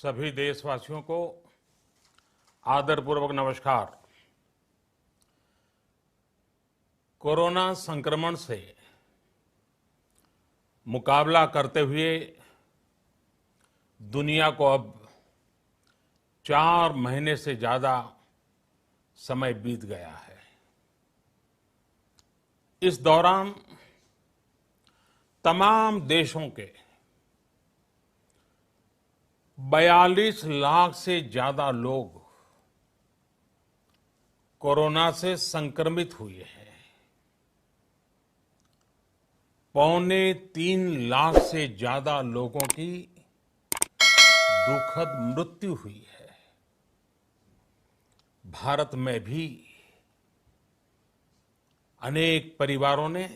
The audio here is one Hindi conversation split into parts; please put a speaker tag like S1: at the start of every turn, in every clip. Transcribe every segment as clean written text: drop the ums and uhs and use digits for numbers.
S1: सभी देशवासियों को आदरपूर्वक नमस्कार। कोरोना संक्रमण से मुकाबला करते हुए दुनिया को अब 4 महीने से ज्यादा समय बीत गया है। इस दौरान तमाम देशों के 42 लाख से ज्यादा लोग कोरोना से संक्रमित हुए हैं। 2.25 लाख से ज्यादा लोगों की दुखद मृत्यु हुई है। भारत में भी अनेक परिवारों ने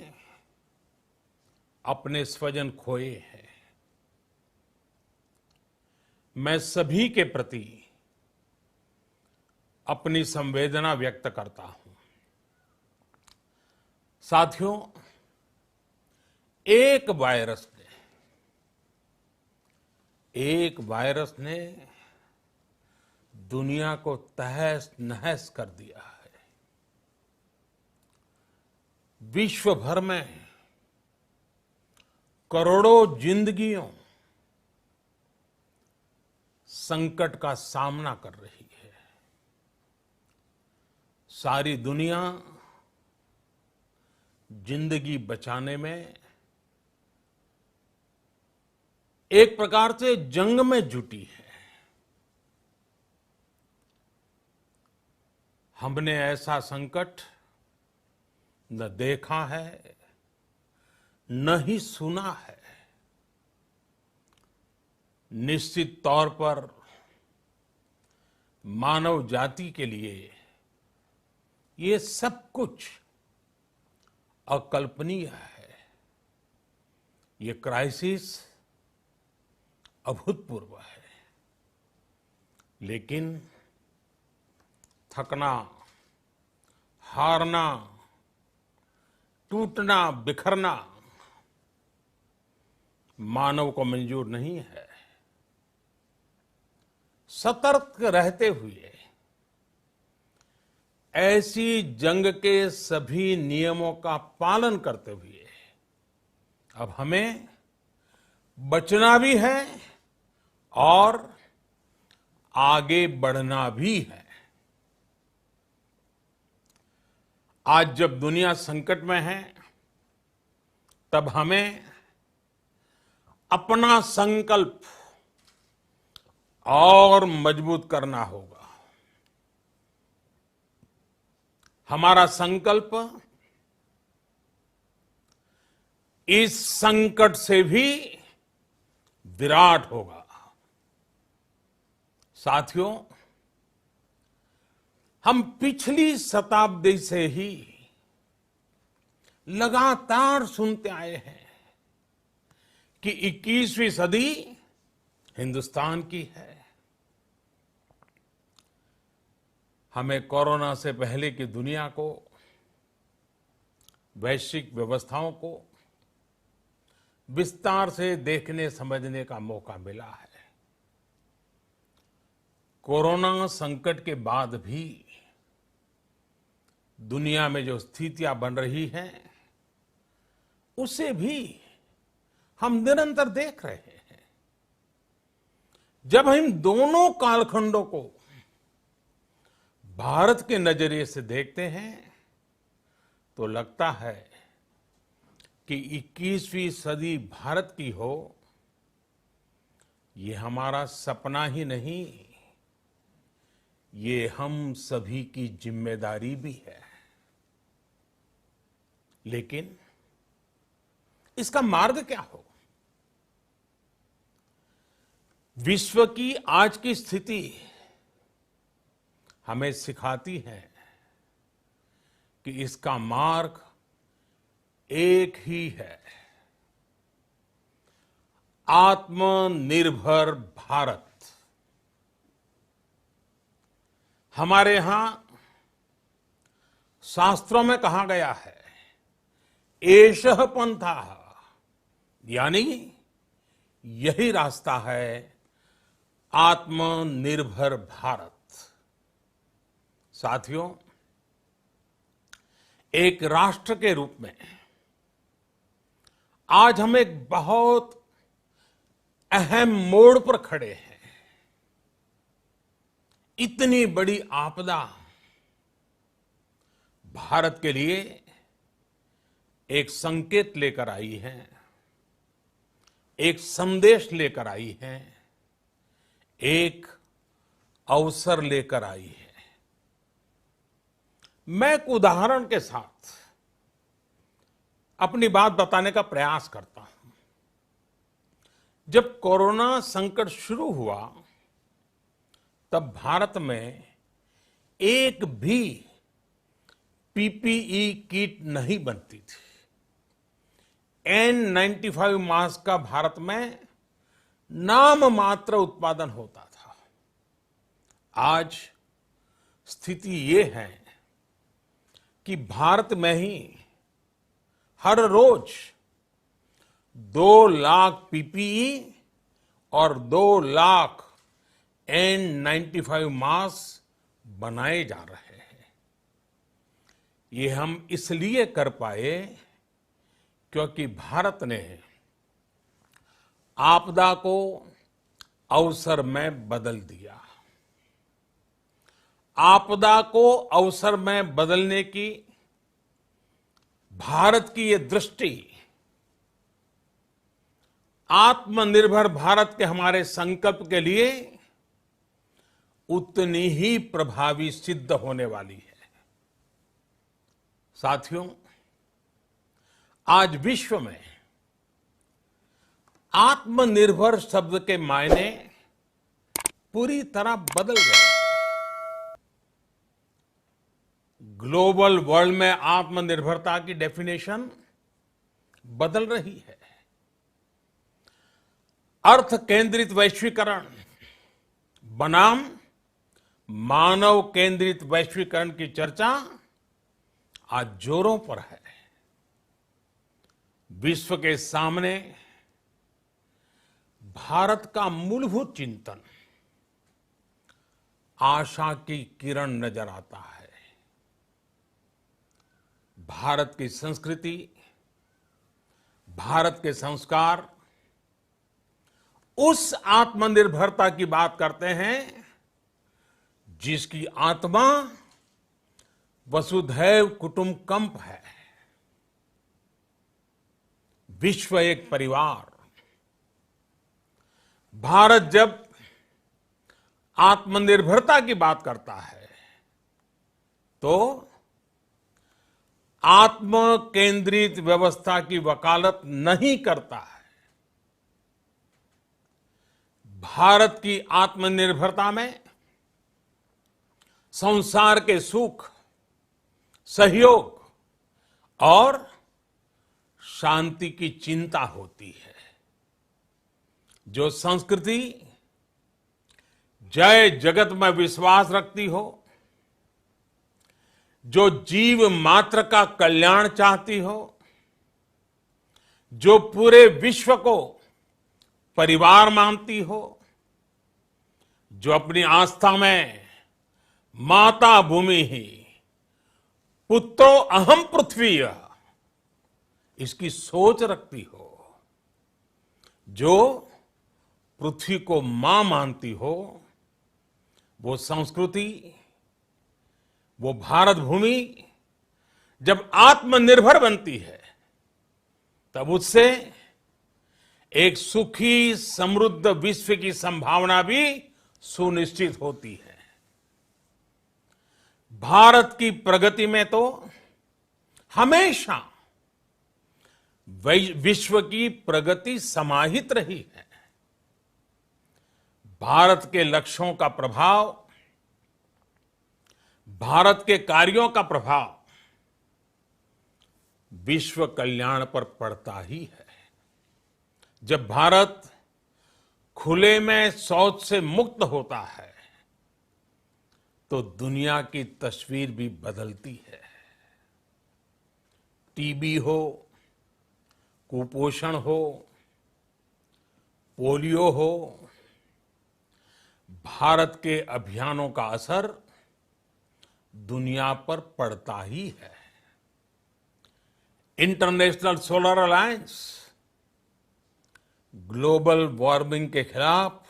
S1: अपने स्वजन खोए हैं। मैं सभी के प्रति अपनी संवेदना व्यक्त करता हूं। साथियों, एक वायरस ने दुनिया को तहस नहस कर दिया है। विश्व भर में करोड़ों जिंदगियों संकट का सामना कर रही है। सारी दुनिया जिंदगी बचाने में एक प्रकार से जंग में जुटी है। हमने ऐसा संकट न देखा है, न ही सुना है। निश्चित तौर पर मानव जाति के लिए ये सब कुछ अकल्पनीय है। ये क्राइसिस अभूतपूर्व है। लेकिन थकना, हारना, टूटना, बिखरना मानव को मंजूर नहीं है। सतर्क रहते हुए ऐसी जंग के सभी नियमों का पालन करते हुए अब हमें बचना भी है और आगे बढ़ना भी है। आज जब दुनिया संकट में है, तब हमें अपना संकल्प और मजबूत करना होगा। हमारा संकल्प इस संकट से भी विराट होगा। साथियों, हम पिछली शताब्दी से ही लगातार सुनते आए हैं कि 21वीं सदी हिंदुस्तान की है। हमें कोरोना से पहले की दुनिया को, वैश्विक व्यवस्थाओं को विस्तार से देखने समझने का मौका मिला है। कोरोना संकट के बाद भी दुनिया में जो स्थितियां बन रही हैं, उसे भी हम निरंतर देख रहे हैं। जब हम दोनों कालखंडों को भारत के नजरिए से देखते हैं तो लगता है कि 21वीं सदी भारत की हो, ये हमारा सपना ही नहीं, ये हम सभी की जिम्मेदारी भी है। लेकिन इसका मार्ग क्या हो? विश्व की आज की स्थिति हमें सिखाती है कि इसका मार्ग एक ही है, आत्मनिर्भर भारत। हमारे यहां शास्त्रों में कहा गया है, एषः पंथः, यानी यही रास्ता है आत्मनिर्भर भारत। साथियों, एक राष्ट्र के रूप में आज हम एक बहुत अहम मोड़ पर खड़े हैं। इतनी बड़ी आपदा भारत के लिए एक संकेत लेकर आई है, एक संदेश लेकर आई है, एक अवसर लेकर आई है। मैं एक उदाहरण के साथ अपनी बात बताने का प्रयास करता हूं। जब कोरोना संकट शुरू हुआ तब भारत में एक भी पीपीई किट नहीं बनती थी। N95 मास्क का भारत में नाम मात्र उत्पादन होता था। आज स्थिति ये है कि भारत में ही हर रोज 2 लाख पीपीई और 2 लाख N95 मास्क बनाए जा रहे हैं। ये हम इसलिए कर पाए क्योंकि भारत ने आपदा को अवसर में बदल दिया। आपदा को अवसर में बदलने की भारत की ये दृष्टि आत्मनिर्भर भारत के हमारे संकल्प के लिए उतनी ही प्रभावी सिद्ध होने वाली है। साथियों, आज विश्व में आत्मनिर्भर शब्द के मायने पूरी तरह बदल गए। ग्लोबल वर्ल्ड में आत्मनिर्भरता की डेफिनेशन बदल रही है। अर्थ केंद्रित वैश्वीकरण बनाम मानव केंद्रित वैश्वीकरण की चर्चा आज जोरों पर है। विश्व के सामने भारत का मूलभूत चिंतन आशा की किरण नजर आता है। भारत की संस्कृति, भारत के संस्कार उस आत्मनिर्भरता की बात करते हैं जिसकी आत्मा वसुधैव कुटुंबकम है। विश्व एक परिवार। भारत जब आत्मनिर्भरता की बात करता है तो आत्म केंद्रित व्यवस्था की वकालत नहीं करता है। भारत की आत्मनिर्भरता में संसार के सुख, सहयोग और शांति की चिंता होती है। जो संस्कृति जय जगत में विश्वास रखती हो, जो जीव मात्र का कल्याण चाहती हो, जो पूरे विश्व को परिवार मानती हो, जो अपनी आस्था में माता भूमि ही पुत्रो अहम पृथ्वी इसकी सोच रखती हो, जो पृथ्वी को मां मानती हो, वो संस्कृति, वो भारत भूमि जब आत्मनिर्भर बनती है तब उससे एक सुखी समृद्ध विश्व की संभावना भी सुनिश्चित होती है। भारत की प्रगति में तो हमेशा विश्व की प्रगति समाहित रही है। भारत के लक्ष्यों का प्रभाव, भारत के कार्यों का प्रभाव विश्व कल्याण पर पड़ता ही है। जब भारत खुले में शौच से मुक्त होता है तो दुनिया की तस्वीर भी बदलती है। टीबी हो, कुपोषण हो, पोलियो हो, भारत के अभियानों का असर दुनिया पर पड़ता ही है। International solar alliance global warming के खिलाफ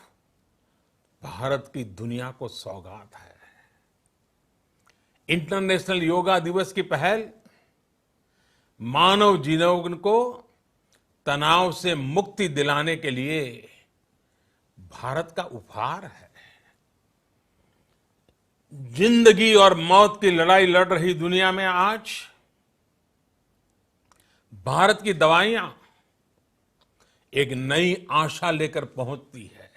S1: भारत की दुनिया को सौगात है। इंटरनेशनल योगा दिवस की पहल मानव जीवन को तनाव से मुक्ति दिलाने के लिए भारत का उपहार है। जिंदगी और मौत की लड़ाई लड़ रही दुनिया में आज भारत की दवाइयां एक नई आशा लेकर पहुंचती है।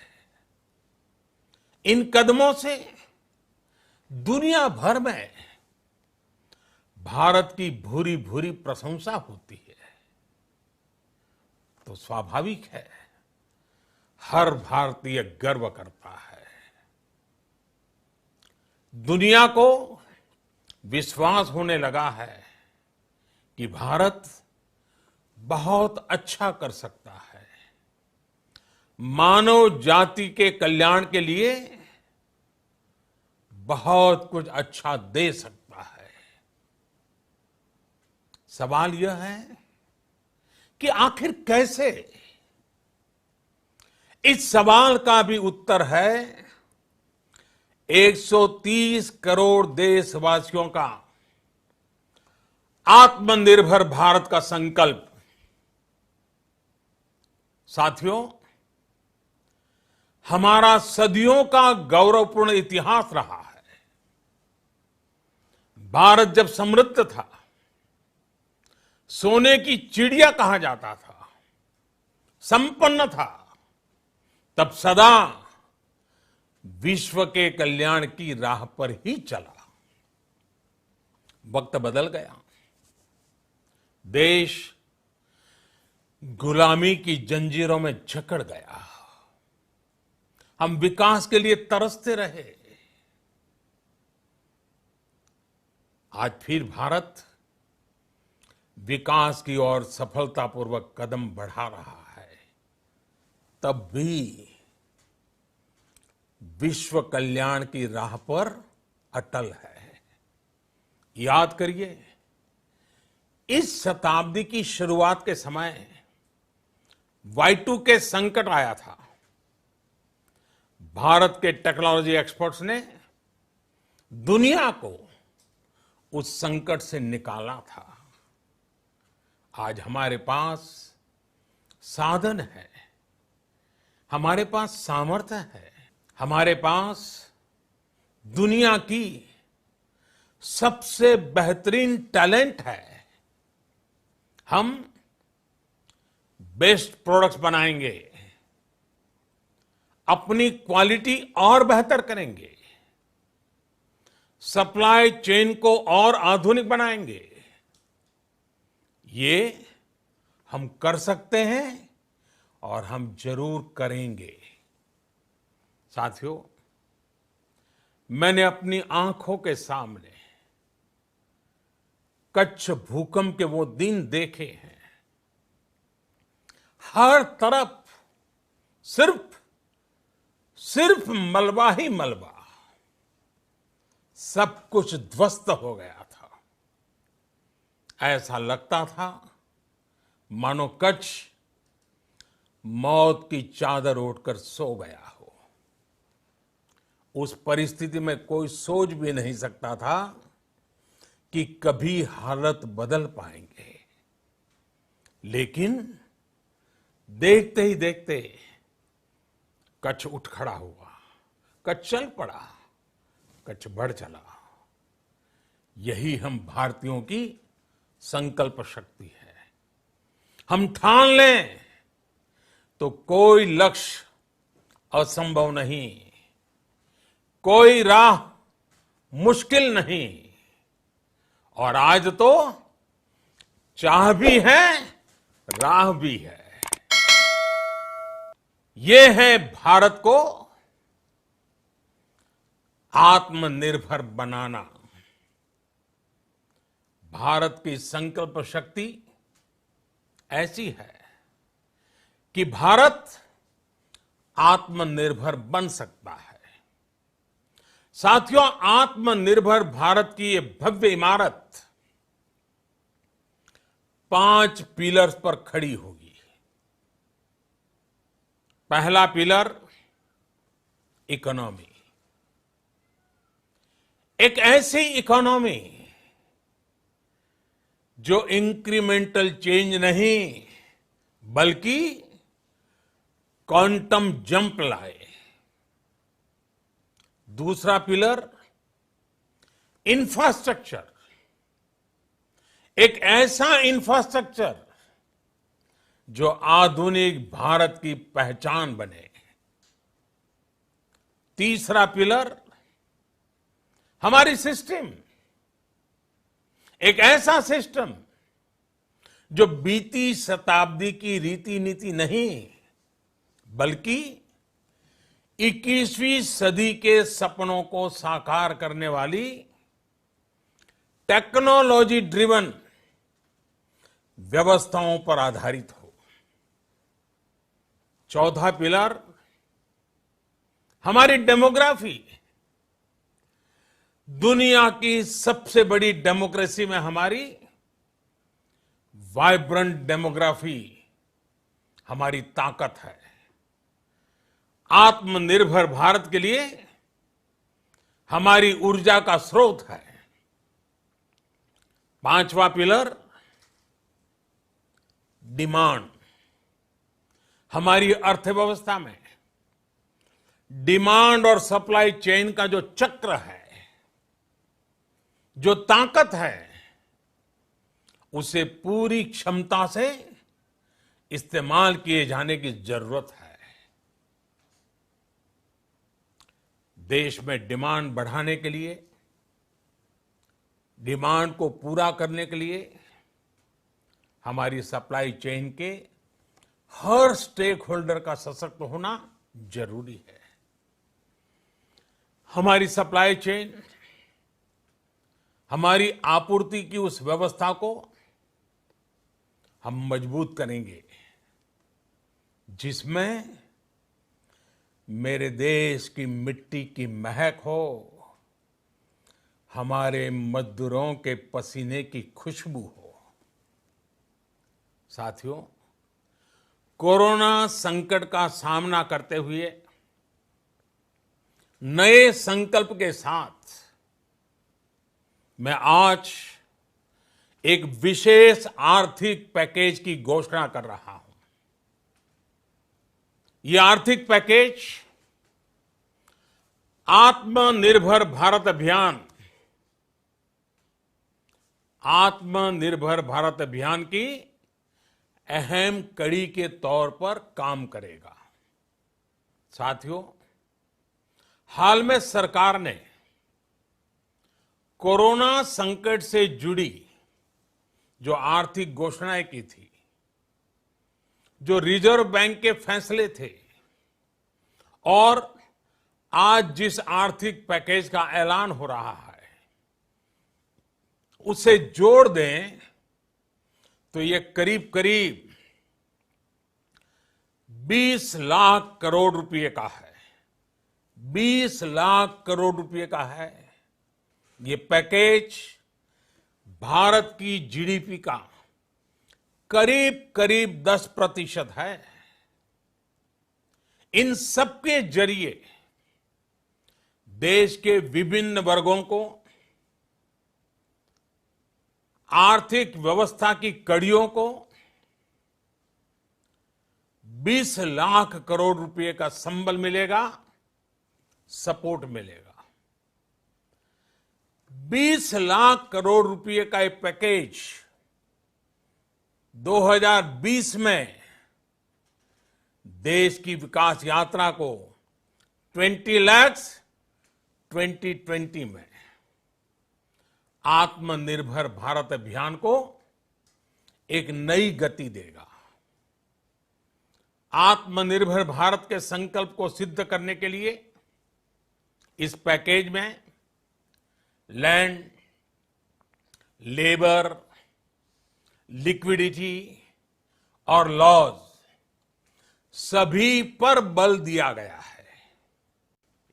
S1: इन कदमों से दुनिया भर में भारत की भूरी भूरी प्रशंसा होती है। तो स्वाभाविक है, हर भारतीय गर्व करता है। दुनिया को विश्वास होने लगा है कि भारत बहुत अच्छा कर सकता है, मानव जाति के कल्याण के लिए बहुत कुछ अच्छा दे सकता है। सवाल यह है कि आखिर कैसे? इस सवाल का भी उत्तर है 130 करोड़ देशवासियों का आत्मनिर्भर भारत का संकल्प। साथियों, हमारा सदियों का गौरवपूर्ण इतिहास रहा है। भारत जब समृद्ध था, सोने की चिड़िया कहा जाता था, संपन्न था, तब सदा विश्व के कल्याण की राह पर ही चला। वक्त बदल गया, देश गुलामी की जंजीरों में जकड़ गया। हम विकास के लिए तरसते रहे। आज फिर भारत विकास की ओर सफलतापूर्वक कदम बढ़ा रहा है। तब भी विश्व कल्याण की राह पर अटल है। याद करिए, इस शताब्दी की शुरुआत के समय Y2K संकट आया था। भारत के टेक्नोलॉजी एक्सपर्ट्स ने दुनिया को उस संकट से निकाला था। आज हमारे पास साधन है, हमारे पास सामर्थ्य है, हमारे पास दुनिया की सबसे बेहतरीन टैलेंट है। हम बेस्ट प्रोडक्ट्स बनाएंगे, अपनी क्वालिटी और बेहतर करेंगे, सप्लाई चेन को और आधुनिक बनाएंगे। ये हम कर सकते हैं और हम जरूर करेंगे। साथियों, मैंने अपनी आंखों के सामने कच्छ भूकंप के वो दिन देखे हैं। हर तरफ सिर्फ मलबा ही मलबा, सब कुछ ध्वस्त हो गया था। ऐसा लगता था मानो कच्छ मौत की चादर ओढ़कर सो गया हो। उस परिस्थिति में कोई सोच भी नहीं सकता था कि कभी हालत बदल पाएंगे। लेकिन देखते ही देखते कच्छ उठ खड़ा हुआ, कच्छ चल पड़ा, कच्छ बढ़ चला। यही हम भारतीयों की संकल्प शक्ति है। हम ठान लें तो कोई लक्ष्य असंभव नहीं, कोई राह मुश्किल नहीं। और आज तो चाह भी है, राह भी है। ये है भारत को आत्मनिर्भर बनाना। भारत की संकल्प शक्ति ऐसी है कि भारत आत्मनिर्भर बन सकता है। साथियों, आत्मनिर्भर भारत की ये भव्य इमारत 5 पिलर्स पर खड़ी होगी। पहला पिलर इकोनॉमी। एक ऐसी इकोनॉमी जो इंक्रीमेंटल चेंज नहीं बल्कि क्वांटम जंप लाए। दूसरा पिलर इंफ्रास्ट्रक्चर। एक ऐसा इंफ्रास्ट्रक्चर जो आधुनिक भारत की पहचान बने। तीसरा पिलर हमारी सिस्टम। एक ऐसा सिस्टम जो बीती शताब्दी की रीति नीति नहीं बल्कि 21वीं सदी के सपनों को साकार करने वाली टेक्नोलॉजी ड्रिवन व्यवस्थाओं पर आधारित हो। चौथा पिलर हमारी डेमोग्राफी। दुनिया की सबसे बड़ी डेमोक्रेसी में हमारी वाइब्रेंट डेमोग्राफी हमारी ताकत है। आत्मनिर्भर भारत के लिए हमारी ऊर्जा का स्रोत है। पांचवा पिलर डिमांड। हमारी अर्थव्यवस्था में डिमांड और सप्लाई चेन का जो चक्र है, जो ताकत है, उसे पूरी क्षमता से इस्तेमाल किए जाने की जरूरत है। देश में डिमांड बढ़ाने के लिए, डिमांड को पूरा करने के लिए हमारी सप्लाई चेन के हर स्टेक होल्डर का सशक्त होना जरूरी है। हमारी सप्लाई चेन, हमारी आपूर्ति की उस व्यवस्था को हम मजबूत करेंगे जिसमें मेरे देश की मिट्टी की महक हो, हमारे मजदूरों के पसीने की खुशबू हो। साथियों, कोरोना संकट का सामना करते हुए नए संकल्प के साथ मैं आज एक विशेष आर्थिक पैकेज की घोषणा कर रहा हूं। यह आर्थिक पैकेज आत्मनिर्भर भारत अभियान, आत्मनिर्भर भारत अभियान की अहम कड़ी के तौर पर काम करेगा। साथियों, हाल में सरकार ने कोरोना संकट से जुड़ी जो आर्थिक घोषणाएं की थी, जो रिजर्व बैंक के फैसले थे और आज जिस आर्थिक पैकेज का ऐलान हो रहा है, उसे जोड़ दें तो ये करीब करीब 20 लाख करोड़ रुपए का है। 20 लाख करोड़ रुपए का है। ये पैकेज भारत की जीडीपी का करीब करीब 10% है। इन सबके जरिए देश के विभिन्न वर्गों को आर्थिक व्यवस्था की कड़ियों को 20 लाख करोड़ रुपए का संबल मिलेगा, सपोर्ट मिलेगा। 20 लाख करोड़ रुपए का एक पैकेज 2020 में देश की विकास यात्रा को 20 लाख 2020 में आत्मनिर्भर भारत अभियान को एक नई गति देगा। आत्मनिर्भर भारत के संकल्प को सिद्ध करने के लिए इस पैकेज में लैंड, लेबर, लिक्विडिटी और लॉज सभी पर बल दिया गया है।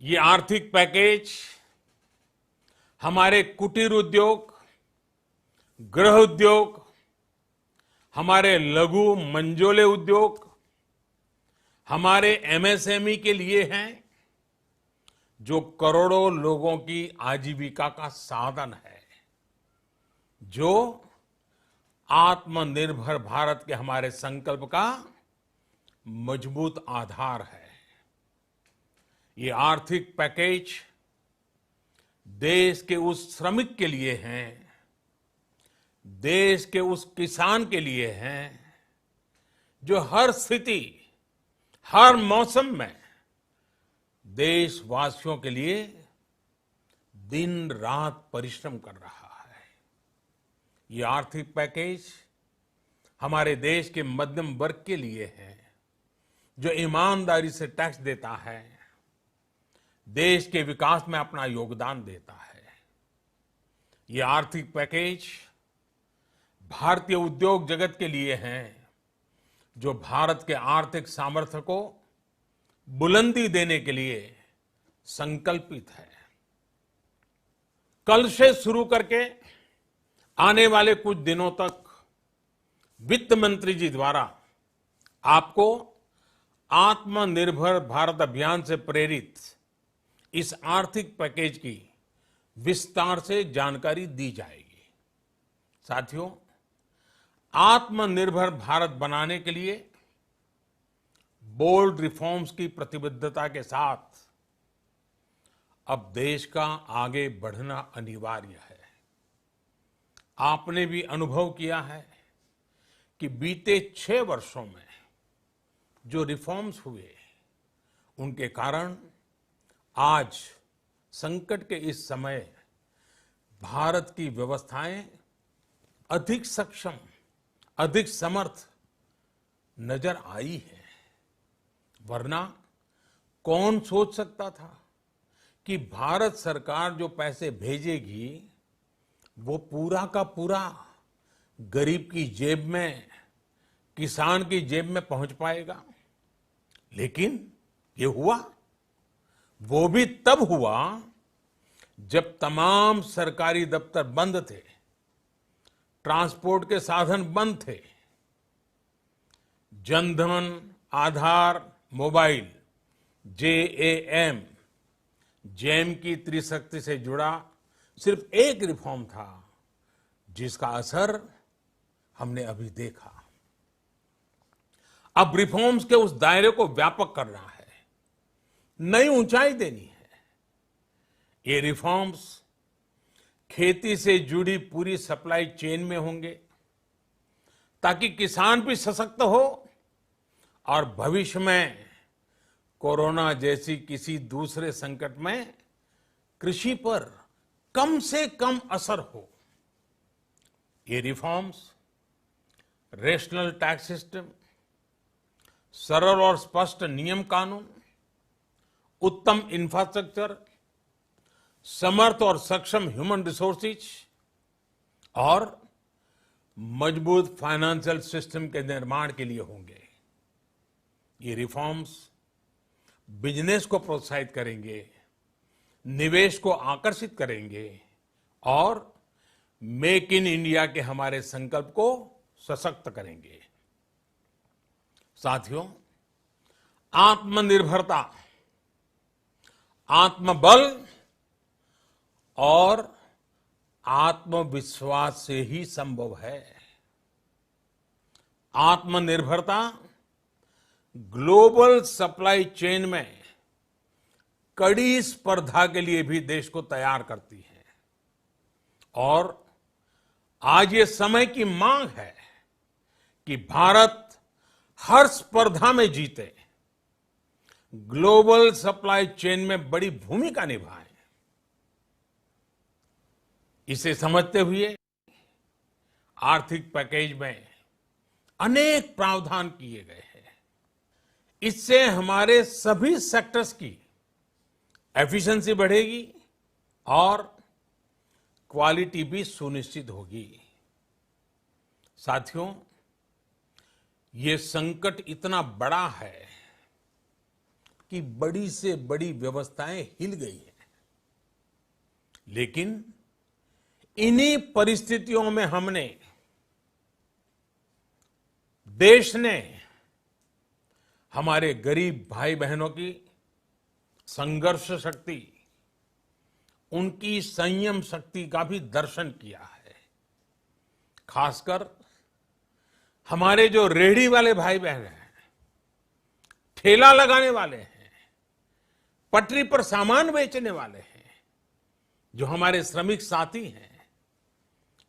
S1: ये आर्थिक पैकेज हमारे कुटीर उद्योग, गृह उद्योग, हमारे लघु मंझोले उद्योग, हमारे एमएसएमई के लिए हैं, जो करोड़ों लोगों की आजीविका का साधन है, जो आत्मनिर्भर भारत के हमारे संकल्प का मजबूत आधार है। ये आर्थिक पैकेज देश के उस श्रमिक के लिए हैं, देश के उस किसान के लिए हैं, जो हर स्थिति, हर मौसम में देशवासियों के लिए दिन रात परिश्रम कर रहा है। ये आर्थिक पैकेज हमारे देश के मध्यम वर्ग के लिए है, जो ईमानदारी से टैक्स देता है, देश के विकास में अपना योगदान देता है। ये आर्थिक पैकेज भारतीय उद्योग जगत के लिए है, जो भारत के आर्थिक सामर्थ्य को बुलंदी देने के लिए संकल्पित है। कल से शुरू करके आने वाले कुछ दिनों तक वित्त मंत्री जी द्वारा आपको आत्मनिर्भर भारत अभियान से प्रेरित इस आर्थिक पैकेज की विस्तार से जानकारी दी जाएगी। साथियों, आत्मनिर्भर भारत बनाने के लिए बोल्ड रिफॉर्म्स की प्रतिबद्धता के साथ अब देश का आगे बढ़ना अनिवार्य है। आपने भी अनुभव किया है कि बीते 6 वर्षों में जो रिफॉर्म्स हुए, उनके कारण आज संकट के इस समय भारत की व्यवस्थाएं अधिक सक्षम, अधिक समर्थ नजर आई है। वरना कौन सोच सकता था कि भारत सरकार जो पैसे भेजेगी वो पूरा का पूरा गरीब की जेब में, किसान की जेब में पहुंच पाएगा। लेकिन ये हुआ, वो भी तब हुआ जब तमाम सरकारी दफ्तर बंद थे, ट्रांसपोर्ट के साधन बंद थे, जनधन, आधार, मोबाइल, जेएएम, जैम की त्रिशक्ति से जुड़ा सिर्फ एक रिफॉर्म था, जिसका असर हमने अभी देखा। अब रिफॉर्म्स के उस दायरे को व्यापक करना है, नई ऊंचाई देनी है। ये रिफॉर्म्स खेती से जुड़ी पूरी सप्लाई चेन में होंगे, ताकि किसान भी सशक्त हो और भविष्य में कोरोना जैसी किसी दूसरे संकट में कृषि पर कम से कम असर हो। ये रिफॉर्म्स रेशनल टैक्स सिस्टम, सरल और स्पष्ट नियम कानून, उत्तम इंफ्रास्ट्रक्चर, समर्थ और सक्षम ह्यूमन रिसोर्सेज और मजबूत फाइनेंशियल सिस्टम के निर्माण के लिए होंगे। ये रिफॉर्म्स बिजनेस को प्रोत्साहित करेंगे, निवेश को आकर्षित करेंगे और मेक इन इंडिया के हमारे संकल्प को सशक्त करेंगे। साथियों, आत्मनिर्भरता, आत्मबल और आत्मविश्वास से ही संभव है। आत्मनिर्भरता ग्लोबल सप्लाई चेन में कड़ी स्पर्धा के लिए भी देश को तैयार करती है और आज ये समय की मांग है कि भारत हर स्पर्धा में जीते, ग्लोबल सप्लाई चेन में बड़ी भूमिका निभाए। इसे समझते हुए आर्थिक पैकेज में अनेक प्रावधान किए गए हैं। इससे हमारे सभी सेक्टर्स की एफिशिएंसी बढ़ेगी और क्वालिटी भी सुनिश्चित होगी। साथियों, ये संकट इतना बड़ा है कि बड़ी से बड़ी व्यवस्थाएं हिल गई हैं, लेकिन इन्हीं परिस्थितियों में हमने, देश ने हमारे गरीब भाई बहनों की संघर्ष शक्ति, उनकी संयम शक्ति का भी दर्शन किया है। खासकर हमारे जो रेहड़ी वाले भाई बहन हैं, ठेला लगाने वाले हैं, पटरी पर सामान बेचने वाले हैं, जो हमारे श्रमिक साथी हैं,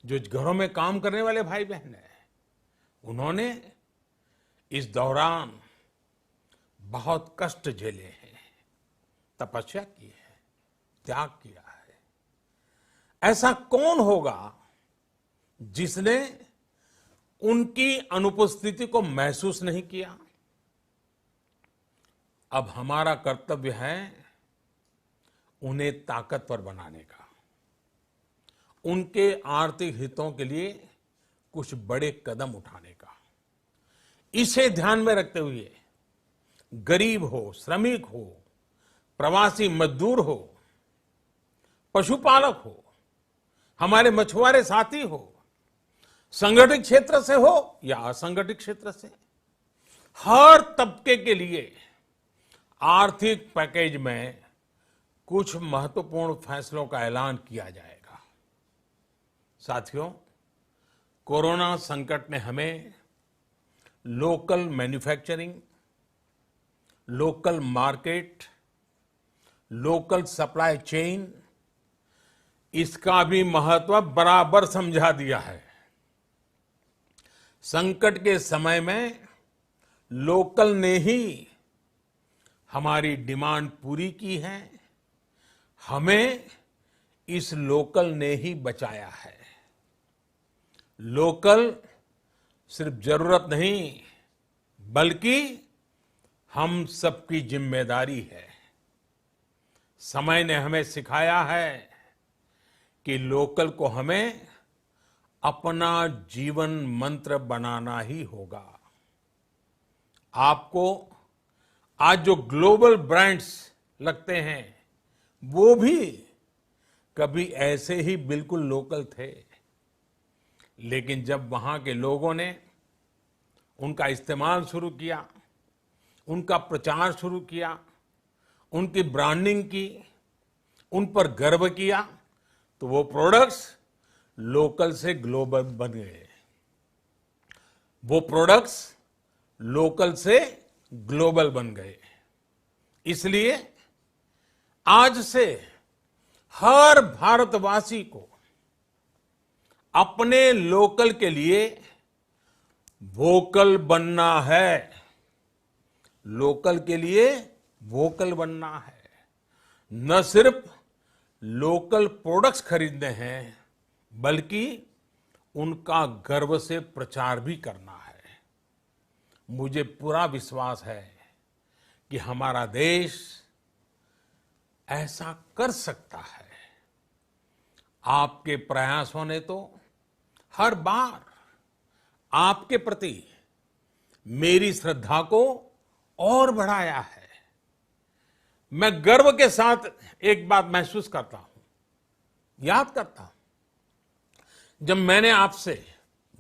S1: जो घरों में काम करने वाले भाई बहन हैं, उन्होंने इस दौरान बहुत कष्ट झेले हैं, तपस्या की है, त्याग किया है। ऐसा कौन होगा जिसने उनकी अनुपस्थिति को महसूस नहीं किया? अब हमारा कर्तव्य है उन्हें ताकतवर बनाने का, उनके आर्थिक हितों के लिए कुछ बड़े कदम उठाने का। इसे ध्यान में रखते हुए गरीब हो, श्रमिक हो, प्रवासी मजदूर हो, पशुपालक हो, हमारे मछुआरे साथी हो, संगठित क्षेत्र से हो या असंगठित क्षेत्र से, हर तबके के लिए आर्थिक पैकेज में कुछ महत्वपूर्ण फैसलों का ऐलान किया जाएगा। साथियों, कोरोना संकट ने हमें local manufacturing, local market, local supply chain, इसका भी महत्व बराबर समझा दिया है। संकट के समय में लोकल ने ही हमारी डिमांड पूरी की है, हमें इस लोकल ने ही बचाया है। लोकल सिर्फ जरूरत नहीं, बल्कि हम सबकी जिम्मेदारी है। समय ने हमें सिखाया है कि लोकल को हमें अपना जीवन मंत्र बनाना ही होगा। आपको आज जो ग्लोबल ब्रांड्स लगते हैं, वो भी कभी ऐसे ही बिल्कुल लोकल थे, लेकिन जब वहां के लोगों ने उनका इस्तेमाल शुरू किया, उनका प्रचार शुरू किया, उनकी ब्रांडिंग की, उन पर गर्व किया, तो वो प्रोडक्ट्स लोकल से ग्लोबल बन गए। वो प्रोडक्ट्स लोकल से ग्लोबल बन गए। इसलिए आज से हर भारतवासी को अपने लोकल के लिए वोकल बनना है। लोकल के लिए वोकल बनना है। न सिर्फ लोकल प्रोडक्ट्स खरीदने हैं, बल्कि उनका गर्व से प्रचार भी करना है। मुझे पूरा विश्वास है कि हमारा देश ऐसा कर सकता है। आपके प्रयासों ने तो हर बार आपके प्रति मेरी श्रद्धा को और बढ़ाया है। मैं गर्व के साथ एक बात महसूस करता हूं, याद करता हूं, जब मैंने आपसे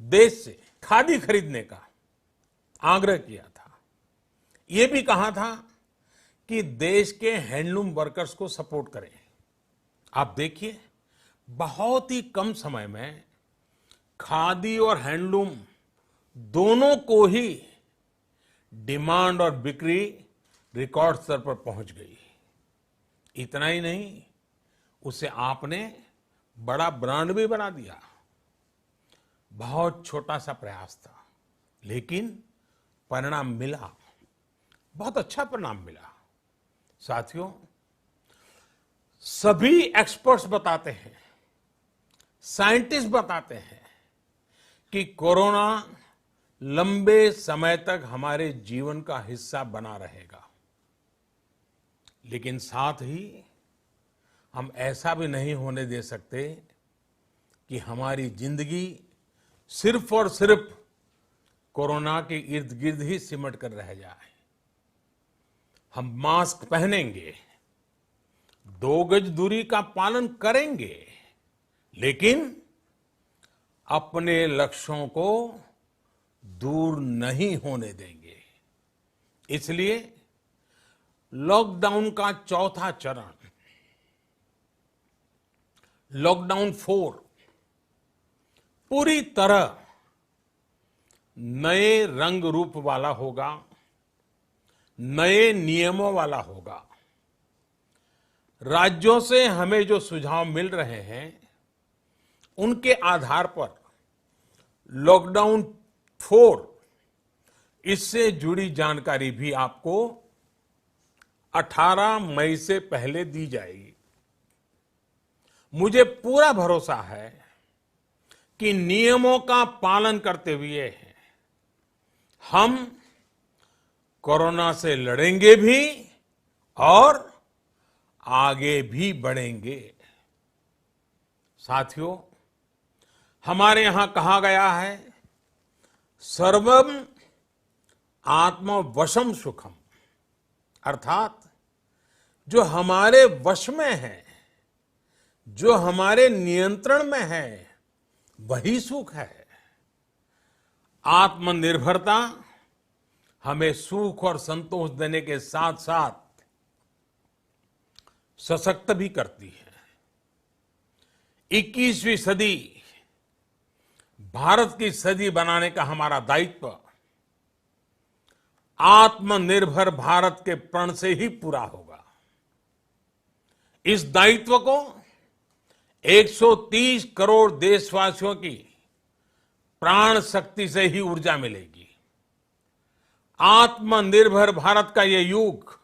S1: देश से खादी खरीदने का आग्रह किया था, यह भी कहा था कि देश के हैंडलूम वर्कर्स को सपोर्ट करें। आप देखिए, बहुत ही कम समय में खादी और हैंडलूम दोनों को ही डिमांड और बिक्री रिकॉर्ड स्तर पर पहुंच गई। इतना ही नहीं, उसे आपने बड़ा ब्रांड भी बना दिया। बहुत छोटा सा प्रयास था, लेकिन परिणाम मिला, बहुत अच्छा परिणाम मिला। साथियों, सभी एक्सपर्ट्स बताते हैं, साइंटिस्ट बताते हैं कि कोरोना लंबे समय तक हमारे जीवन का हिस्सा बना रहेगा। लेकिन साथ ही हम ऐसा भी नहीं होने दे सकते कि हमारी जिंदगी सिर्फ और सिर्फ कोरोना के इर्द गिर्द ही सिमट कर रह जाए। हम मास्क पहनेंगे, 2 गज दूरी का पालन करेंगे, लेकिन अपने लक्ष्यों को दूर नहीं होने देंगे। इसलिए लॉकडाउन का चौथा चरण, लॉकडाउन 4, पूरी तरह नए रंग रूप वाला होगा, नए नियमों वाला होगा। राज्यों से हमें जो सुझाव मिल रहे हैं, उनके आधार पर लॉकडाउन 4, इससे जुड़ी जानकारी भी आपको 18 मई से पहले दी जाएगी। मुझे पूरा भरोसा है कि नियमों का पालन करते हुए हम कोरोना से लड़ेंगे भी और आगे भी बढ़ेंगे। साथियों, हमारे यहां कहा गया है, सर्वम आत्मवशम सुखम, अर्थात जो हमारे वश में है, जो हमारे नियंत्रण में है, वही सुख है। आत्मनिर्भरता हमें सुख और संतोष देने के साथ साथ सशक्त भी करती है। 21वीं सदी भारत की सदी बनाने का हमारा दायित्व आत्मनिर्भर भारत के प्रण से ही पूरा होगा। इस दायित्व को 130 करोड़ देशवासियों की प्राण शक्ति से ही ऊर्जा मिलेगी। आत्मनिर्भर भारत का ये युग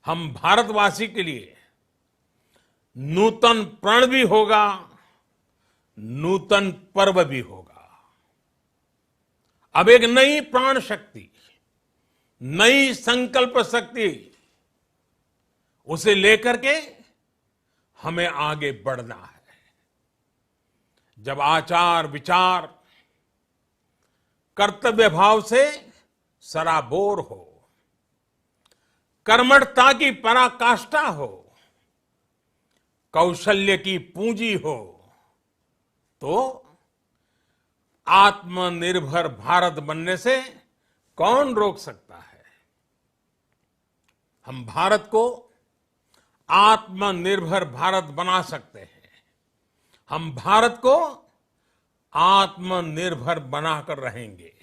S1: हम भारतवासी के लिए नूतन प्रण भी होगा, नूतन पर्व भी होगा। अब एक नई प्राण शक्ति, नई संकल्प शक्ति, उसे लेकर के हमें आगे बढ़ना है। जब आचार विचार कर्तव्य भाव से सराबोर हो, कर्मठता की पराकाष्ठा हो, कौशल्य की पूंजी हो, तो आत्मनिर्भर भारत बनने से कौन रोक सकता है। हम भारत को आत्मनिर्भर भारत बना सकते हैं। हम भारत को आत्मनिर्भर बनाकर रहेंगे।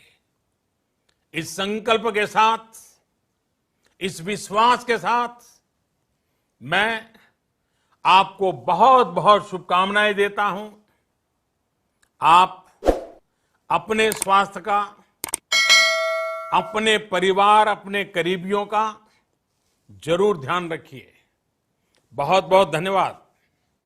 S1: इस संकल्प के साथ, इस विश्वास के साथ मैं आपको बहुत बहुत शुभकामनाएं देता हूं। आप अपने स्वास्थ्य का, अपने परिवार, अपने करीबियों का जरूर ध्यान रखिए। बहुत बहुत धन्यवाद।